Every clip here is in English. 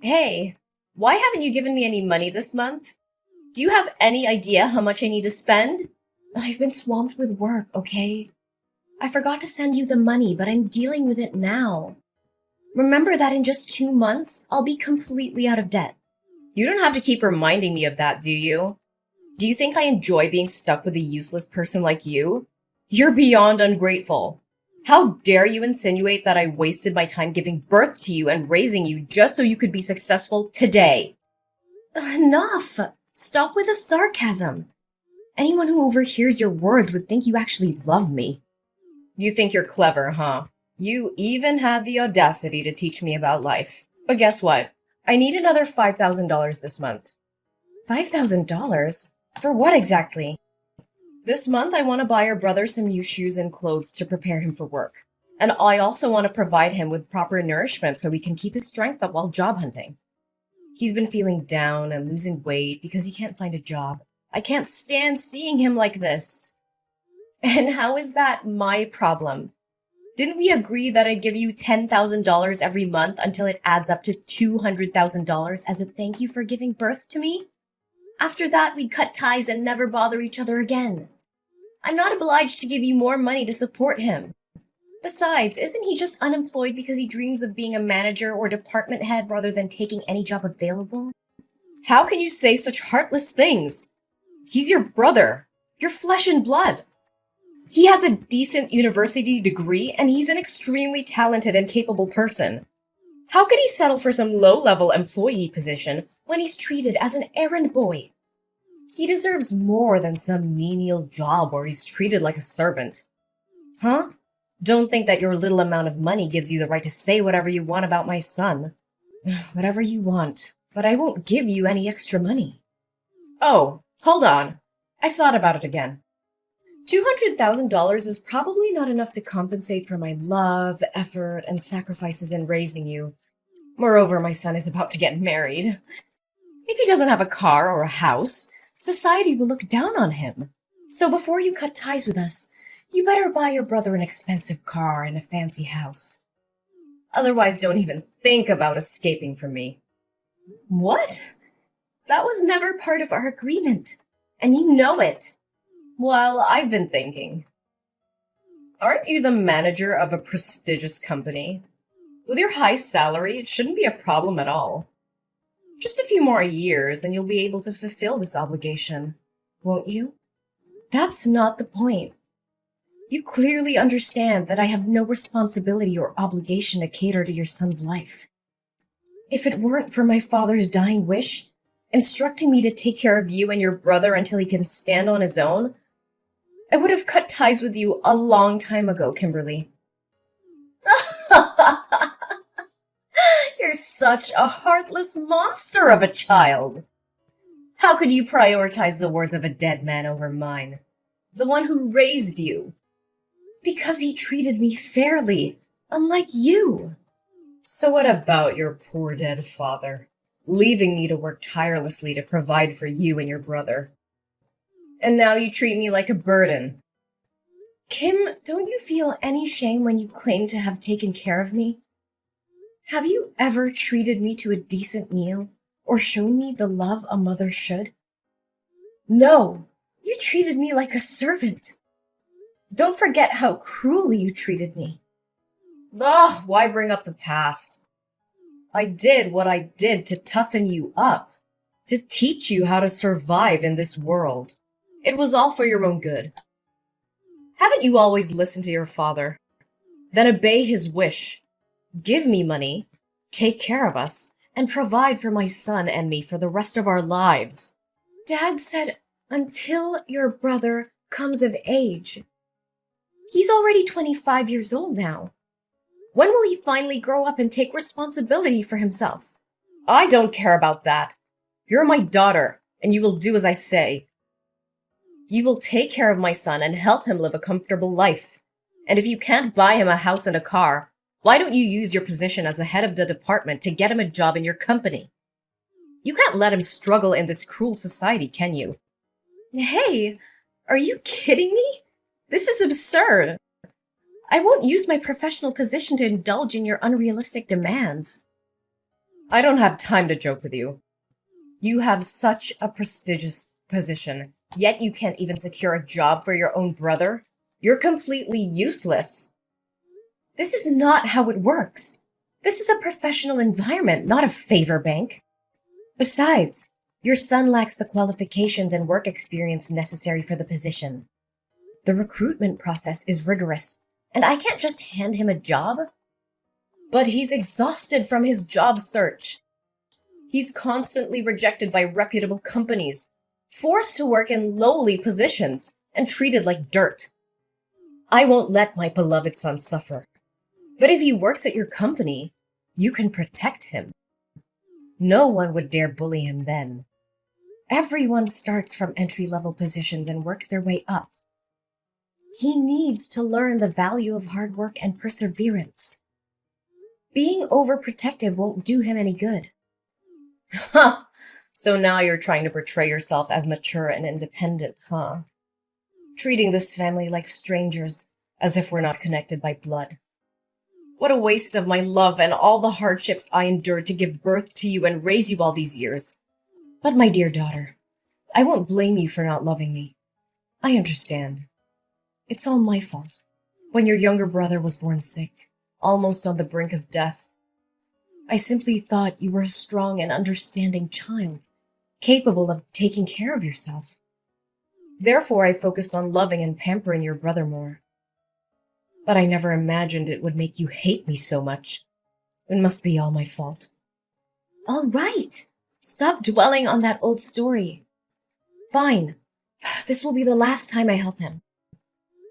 Hey, why haven't you given me any money this month? Do you have any idea how much I need to spend? I've been swamped with work, okay? I forgot to send you the money, but I'm dealing with it now. Remember that in just 2 months, I'll be completely out of debt. You don't have to keep reminding me of that, do you? Do you think I enjoy being stuck with a useless person like you? You're beyond ungrateful. How dare you insinuate that I wasted my time giving birth to you and raising you just so you could be successful today? Enough! Stop with the sarcasm. Anyone who overhears your words would think you actually love me. You think you're clever, huh? You even had the audacity to teach me about life. But guess what? I need another $5,000 this month. $5,000? For what exactly? This month, I want to buy your brother some new shoes and clothes to prepare him for work. And I also want to provide him with proper nourishment so he can keep his strength up while job hunting. He's been feeling down and losing weight because he can't find a job. I can't stand seeing him like this. And how is that my problem? Didn't we agree that I'd give you $10,000 every month until it adds up to $200,000 as a thank you for giving birth to me? After that, we'd cut ties and never bother each other again. I'm not obliged to give you more money to support him. Besides, isn't he just unemployed because he dreams of being a manager or department head rather than taking any job available? How can you say such heartless things? He's your brother, your flesh and blood. He has a decent university degree and he's an extremely talented and capable person. How could he settle for some low-level employee position when he's treated as an errand boy? He deserves more than some menial job where he's treated like a servant. Huh? Don't think that your little amount of money gives you the right to say whatever you want about my son. Whatever you want, but I won't give you any extra money. Oh, hold on. I've thought about it again. $200,000 is probably not enough to compensate for my love, effort, and sacrifices in raising you. Moreover, my son is about to get married. If he doesn't have a car or a house, society will look down on him. So before you cut ties with us, you better buy your brother an expensive car and a fancy house. Otherwise, don't even think about escaping from me. What? That was never part of our agreement, and you know it. Well, I've been thinking. Aren't you the manager of a prestigious company? With your high salary, it shouldn't be a problem at all. Just a few more years and you'll be able to fulfill this obligation, won't you? That's not the point. You clearly understand that I have no responsibility or obligation to cater to your son's life. If it weren't for my father's dying wish, instructing me to take care of you and your brother until he can stand on his own, I would have cut ties with you a long time ago, Kimberly. You're such a heartless monster of a child. How could you prioritize the words of a dead man over mine? The one who raised you. Because he treated me fairly, unlike you. So what about your poor dead father, leaving me to work tirelessly to provide for you and your brother? And now you treat me like a burden. Kim, don't you feel any shame when you claim to have taken care of me? Have you ever treated me to a decent meal or shown me the love a mother should? No, you treated me like a servant. Don't forget how cruelly you treated me. Ugh, why bring up the past? I did what I did to toughen you up, to teach you how to survive in this world. It was all for your own good. Haven't you always listened to your father? Then obey his wish. Give me money, take care of us, and provide for my son and me for the rest of our lives. Dad said, until your brother comes of age. He's already 25 years old now. When will he finally grow up and take responsibility for himself? I don't care about that. You're my daughter, and you will do as I say. You will take care of my son and help him live a comfortable life. And if you can't buy him a house and a car, why don't you use your position as the head of the department to get him a job in your company? You can't let him struggle in this cruel society, can you? Hey, are you kidding me? This is absurd. I won't use my professional position to indulge in your unrealistic demands. I don't have time to joke with you. You have such a prestigious position, yet you can't even secure a job for your own brother. You're completely useless. This is not how it works. This is a professional environment, not a favor bank. Besides, your son lacks the qualifications and work experience necessary for the position. The recruitment process is rigorous, and I can't just hand him a job. But he's exhausted from his job search. He's constantly rejected by reputable companies, forced to work in lowly positions, and treated like dirt. I won't let my beloved son suffer. But if he works at your company, you can protect him. No one would dare bully him then. Everyone starts from entry-level positions and works their way up. He needs to learn the value of hard work and perseverance. Being overprotective won't do him any good. Huh! So now you're trying to portray yourself as mature and independent, huh? Treating this family like strangers, as if we're not connected by blood. What a waste of my love and all the hardships I endured to give birth to you and raise you all these years. But my dear daughter, I won't blame you for not loving me. I understand. It's all my fault. When your younger brother was born sick, almost on the brink of death, I simply thought you were a strong and understanding child, capable of taking care of yourself. Therefore, I focused on loving and pampering your brother more. But I never imagined it would make you hate me so much. It must be all my fault. All right. Stop dwelling on that old story. Fine. This will be the last time I help him.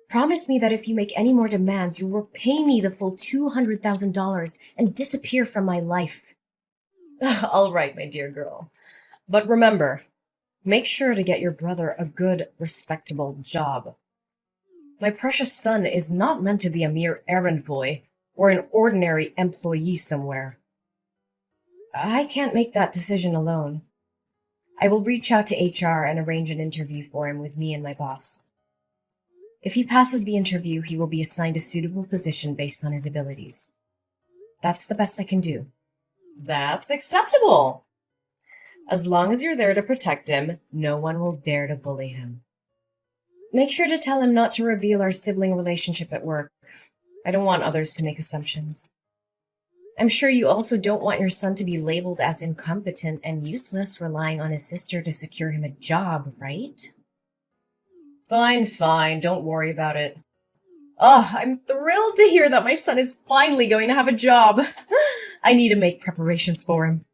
Promise me that if you make any more demands, you will pay me the full $200,000 and disappear from my life. All right, my dear girl. But remember, make sure to get your brother a good, respectable job. My precious son is not meant to be a mere errand boy or an ordinary employee somewhere. I can't make that decision alone. I will reach out to HR and arrange an interview for him with me and my boss. If he passes the interview, he will be assigned a suitable position based on his abilities. That's the best I can do. That's acceptable. As long as you're there to protect him, no one will dare to bully him. Make sure to tell him not to reveal our sibling relationship at work. I don't want others to make assumptions. I'm sure you also don't want your son to be labeled as incompetent and useless, relying on his sister to secure him a job, right? Fine, don't worry about it. Oh, I'm thrilled to hear that my son is finally going to have a job. I need to make preparations for him.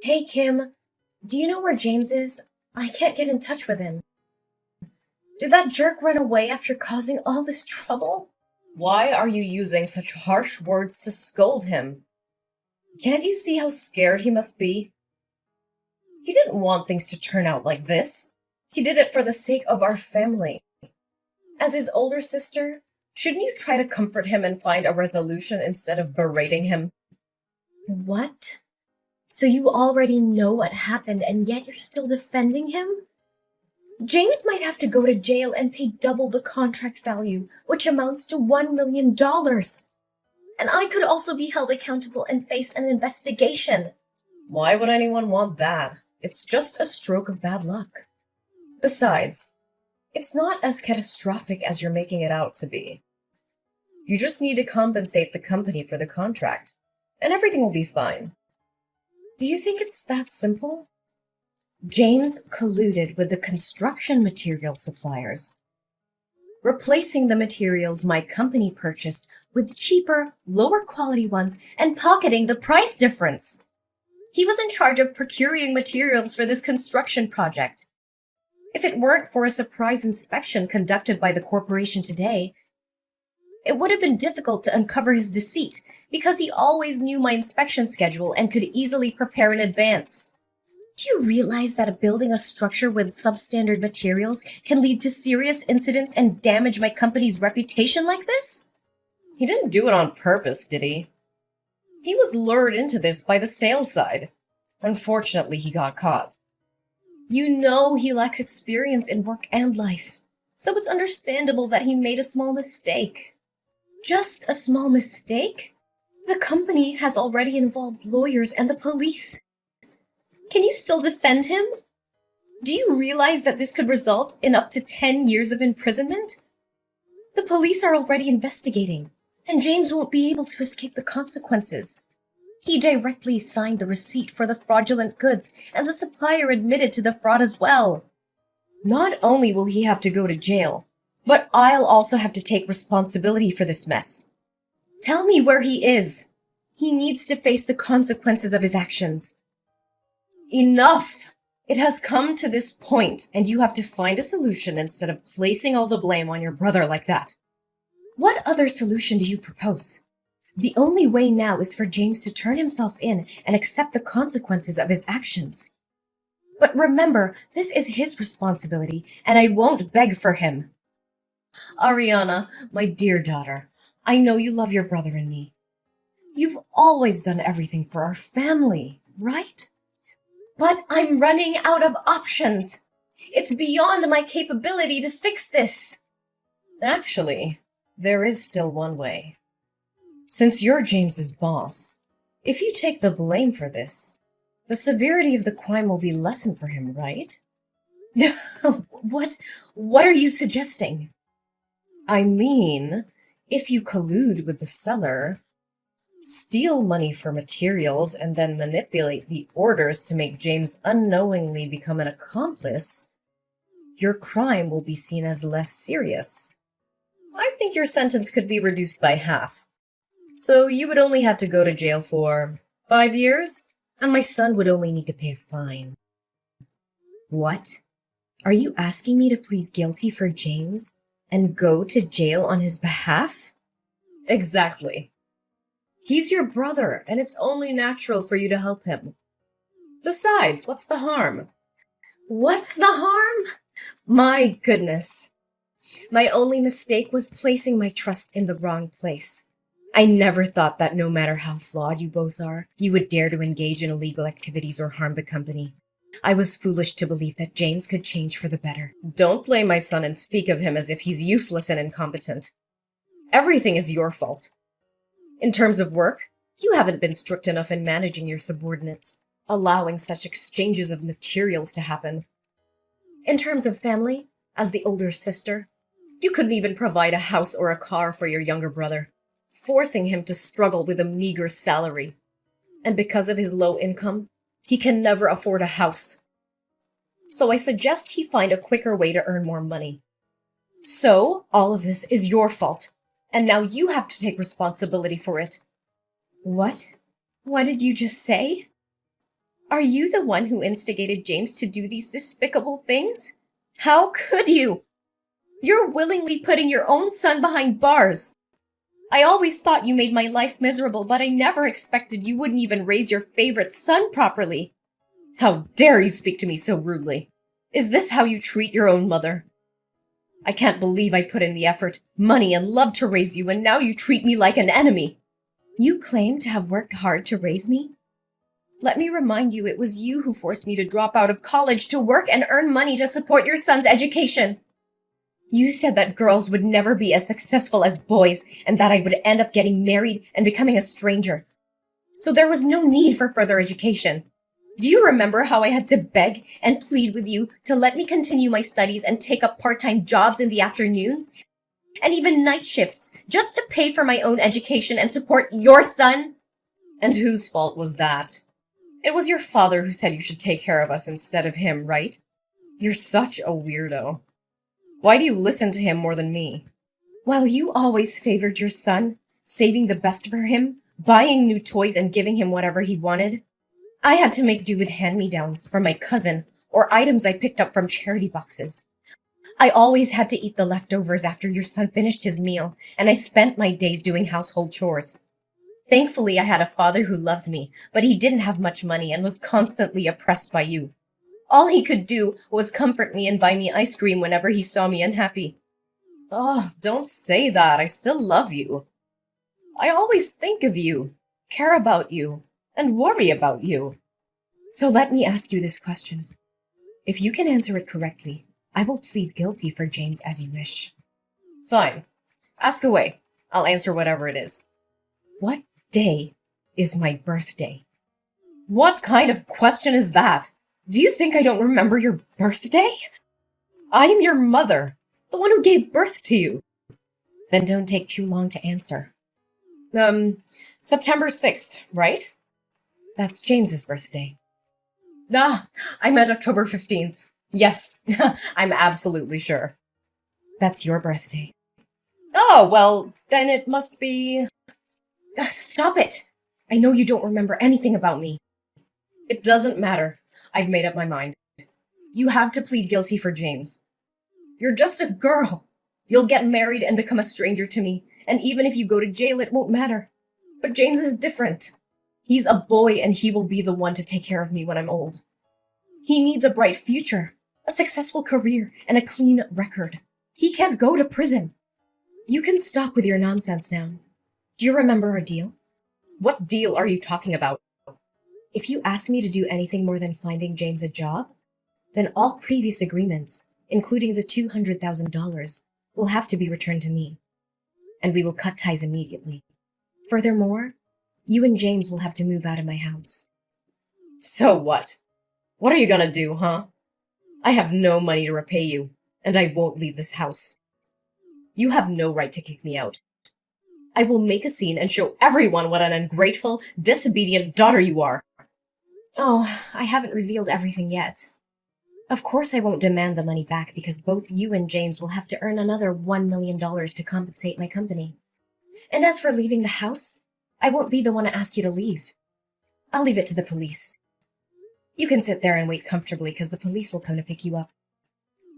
Hey, Kim, do you know where James is? I can't get in touch with him. Did that jerk run away after causing all this trouble? Why are you using such harsh words to scold him? Can't you see how scared he must be? He didn't want things to turn out like this. He did it for the sake of our family. As his older sister, shouldn't you try to comfort him and find a resolution instead of berating him? What? So you already know what happened and yet you're still defending him? James might have to go to jail and pay double the contract value, which amounts to $1 million. And I could also be held accountable and face an investigation. Why would anyone want that? It's just a stroke of bad luck. Besides, it's not as catastrophic as you're making it out to be. You just need to compensate the company for the contract, and everything will be fine. Do you think it's that simple? James colluded with the construction material suppliers, replacing the materials my company purchased with cheaper, lower quality ones and pocketing the price difference. He was in charge of procuring materials for this construction project. If it weren't for a surprise inspection conducted by the corporation today, it would have been difficult to uncover his deceit because he always knew my inspection schedule and could easily prepare in advance. Do you realize that building a structure with substandard materials can lead to serious incidents and damage my company's reputation like this? He didn't do it on purpose, did he? He was lured into this by the sales side. Unfortunately, he got caught. You know he lacks experience in work and life, so it's understandable that he made a small mistake. Just a small mistake? The company has already involved lawyers and the police. Can you still defend him? Do you realize that this could result in up to 10 years of imprisonment? The police are already investigating, and James won't be able to escape the consequences. He directly signed the receipt for the fraudulent goods, and the supplier admitted to the fraud as well. Not only will he have to go to jail, but I'll also have to take responsibility for this mess. Tell me where he is. He needs to face the consequences of his actions. Enough! It has come to this point, and you have to find a solution instead of placing all the blame on your brother like that. What other solution do you propose? The only way now is for James to turn himself in and accept the consequences of his actions. But remember, this is his responsibility, and I won't beg for him. Ariana, my dear daughter, I know you love your brother and me. You've always done everything for our family, right? But I'm running out of options. It's beyond my capability to fix this. Actually, there is still one way. Since you're James's boss, if you take the blame for this, the severity of the crime will be lessened for him, right? What are you suggesting? I mean, if you collude with the seller, steal money for materials, and then manipulate the orders to make James unknowingly become an accomplice, your crime will be seen as less serious. I think your sentence could be reduced by half. So you would only have to go to jail for 5 years, and my son would only need to pay a fine. What? Are you asking me to plead guilty for James and go to jail on his behalf? Exactly. He's your brother, and it's only natural for you to help him. Besides, what's the harm? What's the harm? My goodness. My only mistake was placing my trust in the wrong place. I never thought that no matter how flawed you both are, you would dare to engage in illegal activities or harm the company. I was foolish to believe that James could change for the better. Don't blame my son and speak of him as if he's useless and incompetent. Everything is your fault. In terms of work, you haven't been strict enough in managing your subordinates, allowing such exchanges of materials to happen. In terms of family, as the older sister, you couldn't even provide a house or a car for your younger brother, forcing him to struggle with a meager salary. And because of his low income, he can never afford a house. So I suggest he find a quicker way to earn more money. So, all of this is your fault, and now you have to take responsibility for it. What? What did you just say? Are you the one who instigated James to do these despicable things? How could you? You're willingly putting your own son behind bars. I always thought you made my life miserable, but I never expected you wouldn't even raise your favorite son properly. How dare you speak to me so rudely? Is this how you treat your own mother? I can't believe I put in the effort, money, and love to raise you, and now you treat me like an enemy. You claim to have worked hard to raise me? Let me remind you, it was you who forced me to drop out of college to work and earn money to support your son's education. You said that girls would never be as successful as boys, and that I would end up getting married and becoming a stranger. So there was no need for further education. Do you remember how I had to beg and plead with you to let me continue my studies and take up part-time jobs in the afternoons? And even night shifts, just to pay for my own education and support your son? And whose fault was that? It was your father who said you should take care of us instead of him, right? You're such a weirdo. Why do you listen to him more than me? While you always favored your son, saving the best for him, buying new toys and giving him whatever he wanted, I had to make do with hand-me-downs from my cousin or items I picked up from charity boxes. I always had to eat the leftovers after your son finished his meal, and I spent my days doing household chores. Thankfully, I had a father who loved me, but he didn't have much money and was constantly oppressed by you. All he could do was comfort me and buy me ice cream whenever he saw me unhappy. Oh, don't say that. I still love you. I always think of you, care about you, and worry about you. So let me ask you this question. If you can answer it correctly, I will plead guilty for James as you wish. Fine. Ask away. I'll answer whatever it is. What day is my birthday. What kind of question is that? Do you think I don't remember your birthday? I am your mother, the one who gave birth to you. Then don't take too long to answer. September 6th, right? That's James's birthday. Ah, I meant October 15th. Yes, I'm absolutely sure. That's your birthday. Oh, well, then it must be... Stop it! I know you don't remember anything about me. It doesn't matter. I've made up my mind. You have to plead guilty for James. You're just a girl. You'll get married and become a stranger to me, and even if you go to jail, it won't matter. But James is different. He's a boy, and he will be the one to take care of me when I'm old. He needs a bright future, a successful career, and a clean record. He can't go to prison. You can stop with your nonsense now. Do you remember our deal? What deal are you talking about? If you ask me to do anything more than finding James a job, then all previous agreements, including the $200,000, will have to be returned to me. And we will cut ties immediately. Furthermore, you and James will have to move out of my house. So what? What are you gonna do, huh? I have no money to repay you, and I won't leave this house. You have no right to kick me out. I will make a scene and show everyone what an ungrateful, disobedient daughter you are. Oh, I haven't revealed everything yet. Of course I won't demand the money back because both you and James will have to earn another $1 million to compensate my company. And as for leaving the house, I won't be the one to ask you to leave. I'll leave it to the police. You can sit there and wait comfortably because the police will come to pick you up.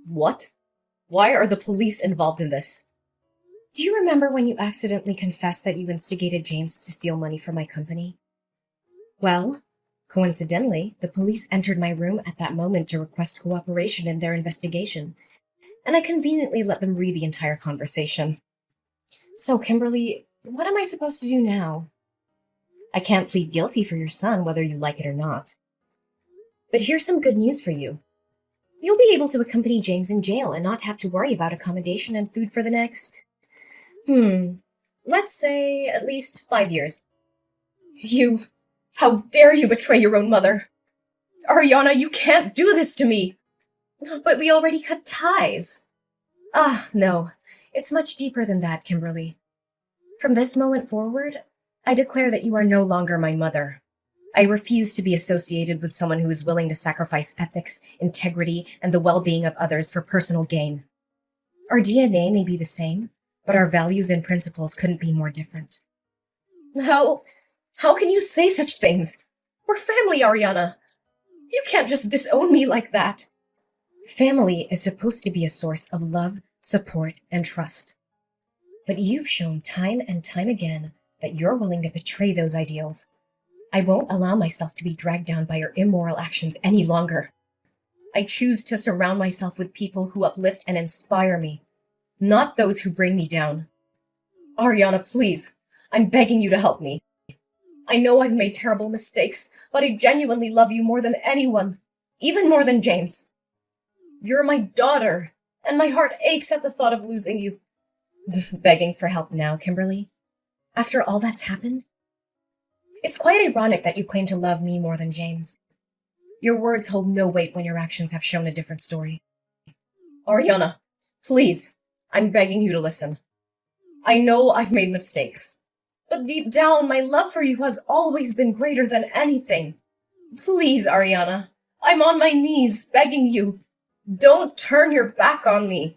What? Why are the police involved in this? Do you remember when you accidentally confessed that you instigated James to steal money from my company? Well, coincidentally, the police entered my room at that moment to request cooperation in their investigation, and I conveniently let them read the entire conversation. So, Kimberly, what am I supposed to do now? I can't plead guilty for your son, whether you like it or not. But here's some good news for you. You'll be able to accompany James in jail and not have to worry about accommodation and food for the next... let's say at least 5 years. You... How dare you betray your own mother? Ariana, you can't do this to me! But we already cut ties. No. It's much deeper than that, Kimberly. From this moment forward, I declare that you are no longer my mother. I refuse to be associated with someone who is willing to sacrifice ethics, integrity, and the well-being of others for personal gain. Our DNA may be the same, but our values and principles couldn't be more different. How can you say such things? We're family, Ariana. You can't just disown me like that. Family is supposed to be a source of love, support, and trust. But you've shown time and time again that you're willing to betray those ideals. I won't allow myself to be dragged down by your immoral actions any longer. I choose to surround myself with people who uplift and inspire me, not those who bring me down. Ariana, please, I'm begging you to help me. I know I've made terrible mistakes, but I genuinely love you more than anyone, even more than James. You're my daughter, and my heart aches at the thought of losing you. Begging for help now, Kimberly? After all that's happened? It's quite ironic that you claim to love me more than James. Your words hold no weight when your actions have shown a different story. Ariana, please, I'm begging you to listen. I know I've made mistakes, but deep down, my love for you has always been greater than anything. Please, Ariana, I'm on my knees begging you. Don't turn your back on me.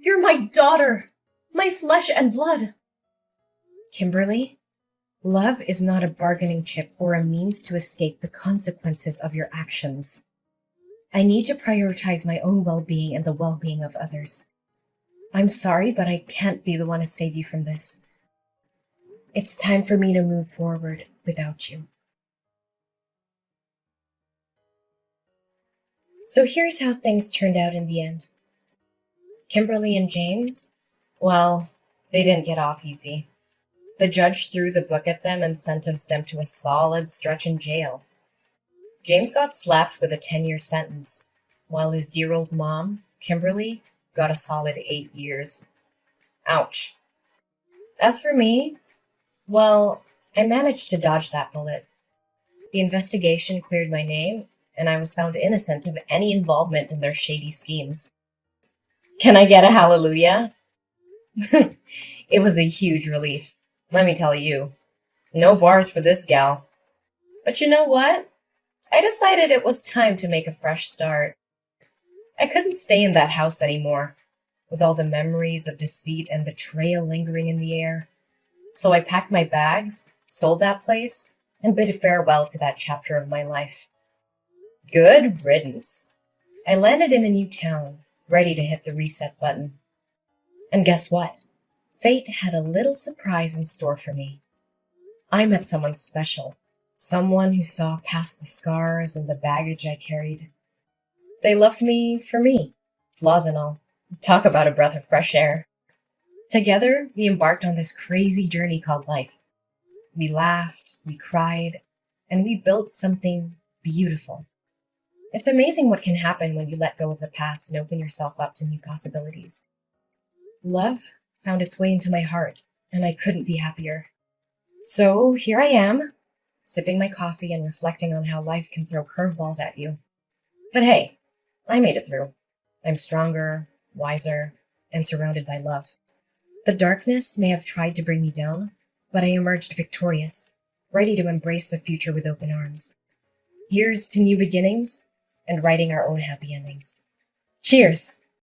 You're my daughter, my flesh and blood. Kimberly, love is not a bargaining chip or a means to escape the consequences of your actions. I need to prioritize my own well-being and the well-being of others. I'm sorry, but I can't be the one to save you from this. It's time for me to move forward without you. So here's how things turned out in the end. Kimberly and James, well, they didn't get off easy. The judge threw the book at them and sentenced them to a solid stretch in jail. James got slapped with a 10-year sentence, while his dear old mom, Kimberly, got a solid 8 years. Ouch. As for me, well, I managed to dodge that bullet. The investigation cleared my name, and I was found innocent of any involvement in their shady schemes. Can I get a hallelujah? It was a huge relief, let me tell you. No bars for this gal. But you know what? I decided it was time to make a fresh start. I couldn't stay in that house anymore, with all the memories of deceit and betrayal lingering in the air. So I packed my bags, sold that place, and bid farewell to that chapter of my life. Good riddance. I landed in a new town, ready to hit the reset button. And guess what? Fate had a little surprise in store for me. I met someone special, someone who saw past the scars and the baggage I carried. They loved me for me, flaws and all. Talk about a breath of fresh air. Together, we embarked on this crazy journey called life. We laughed, we cried, and we built something beautiful. It's amazing what can happen when you let go of the past and open yourself up to new possibilities. Love found its way into my heart, and I couldn't be happier. So here I am, sipping my coffee and reflecting on how life can throw curveballs at you. But hey, I made it through. I'm stronger, wiser, and surrounded by love. The darkness may have tried to bring me down, but I emerged victorious, ready to embrace the future with open arms. Here's to new beginnings and writing our own happy endings. Cheers!